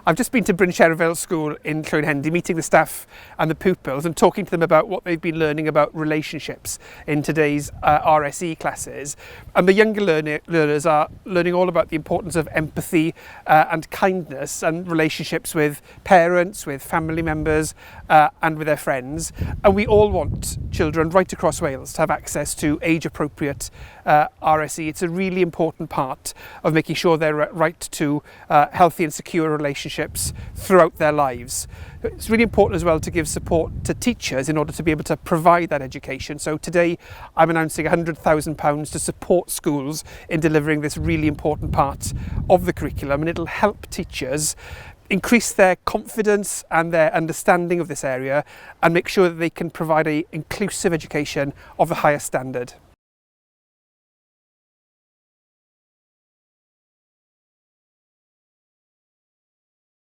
I've just been to Brynsierfel School in Hendy, meeting the staff and the pupils and talking to them about what they've been learning about relationships in today's RSE classes. And the younger learners are learning all about the importance of empathy and kindness and relationships with parents, with family members and with their friends. And we all want children right across Wales to have access to age-appropriate RSE. It's a really important part of making sure they're right to healthy and secure relationships throughout their lives. It's really important as well to give support to teachers in order to be able to provide that education. So today I'm announcing £100,000 to support schools in delivering this really important part of the curriculum, and it'll help teachers increase their confidence and their understanding of this area and make sure that they can provide an inclusive education of the highest standard.